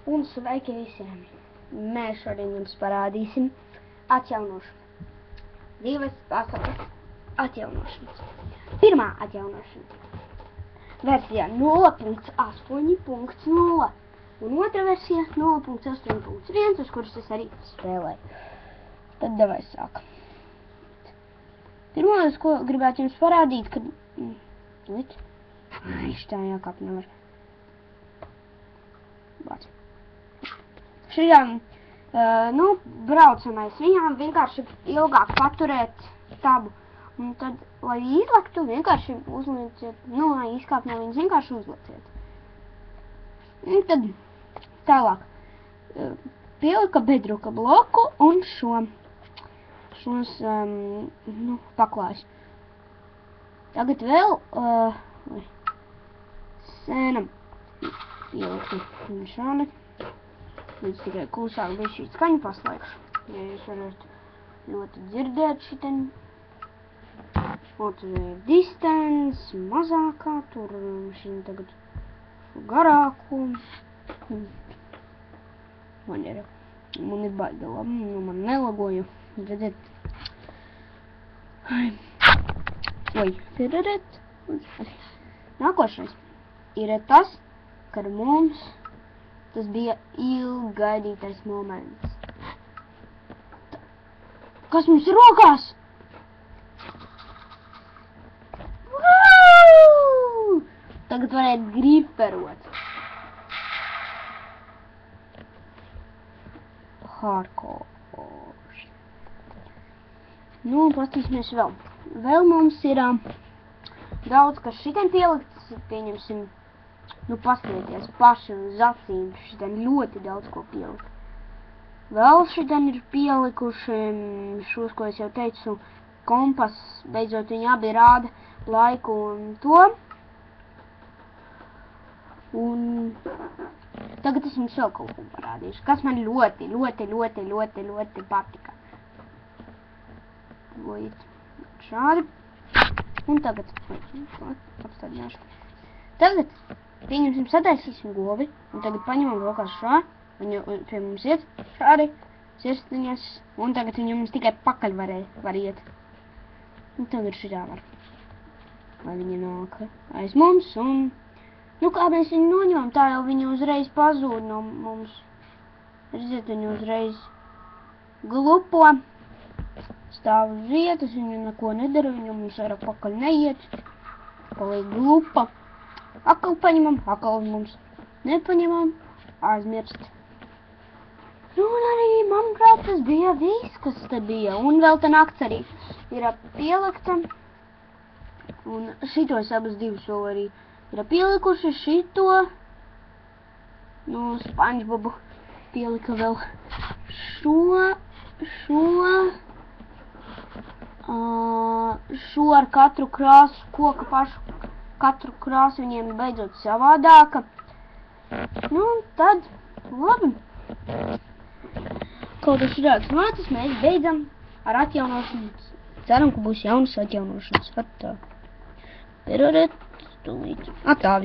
Un sveiki visiem! Mēs šodien jums parādīsim atjaunošanu. Divas pasakas atjaunošanas. Pirmā atjaunošana. Versijā 0.8.0. Un otra versija 0.8.1, uz kuras es arī spēlēju. Tad davai sākam. Pirmais, ko gribētu jums parādīt, kad... Šitā jākāp nevar. Bāc. Šajā, braucamais viņām vienkārši ilgāk paturēt tabu. Un tad, lai izlektu, vienkārši uzlieciet, lai izkāp no viņas, vienkārši uzlieciet. Un tad tālāk pielika bedroka bloku un šos paklājus. Tagad vēl sēnam ieliktu šādi. Līdz tikai klusāk bija šī skaņa paslēgšu. Ja jūs varat ļoti dzirdēt šitien. Un tur ir distance, mazākā, tur šī tagad garāku. Man ir baigi labi, man nelagoju. Redziet. Oi, tiraret. Nākošais ir tas, ka mums tas bija ilgaidītais moments. Kas mums ir rokās? Tagad varētu griperot. Hardcore. Paskatīsimies vēl. Vēl mums ir daudz, kas šitien pielikts, pieņemsim, paskatieties paši uz acīm, šitien ļoti daudz ko pielikt. Vēl šitien ir pielikuši šos, ko es jau teicu, kompas, beidzot viņi abi rāda laiku un to. Un tagad es jums vēl kaut ko parādīšu, kas man ļoti patika. Šādi. Un tagad apstādināšu. Tagad pieņemsim, sataisīsim govi. Un tagad paņemam rokās šā. Viņa pie mums iet šādi. Sirstiņas. Un tagad viņa mums tikai pakaļ var iet. Un tagad šitā var. Lai viņa nāk aiz mums un... kā mēs viņu noņemam, tā jau viņa uzreiz pazūd no mums. Redziet, viņa uzreiz glupo. Stāv uz vietas, viņa neko nedara, viņa mums vairāk pakaļ neiet. Paliek glupa. Akal paņemam, akal mums nepaņemam, aizmirst. Un arī, manuprāt, tas bija viss, kas te bija. Un vēl te nakts arī ir pielikta. Un šitos abas divas vēl arī ir pielikuši šito. SpongeBobu pielika vēl šo ar katru krāsu, koka pašu, katru krāsu viņiem beidzot savādāka. Tad, labi. Kaut kas šādāks mācas, mēs beidzam ar atjaunošanu. Ceram, ka būs jaunas atjaunošanas. Atā. Tūlīt. Atā.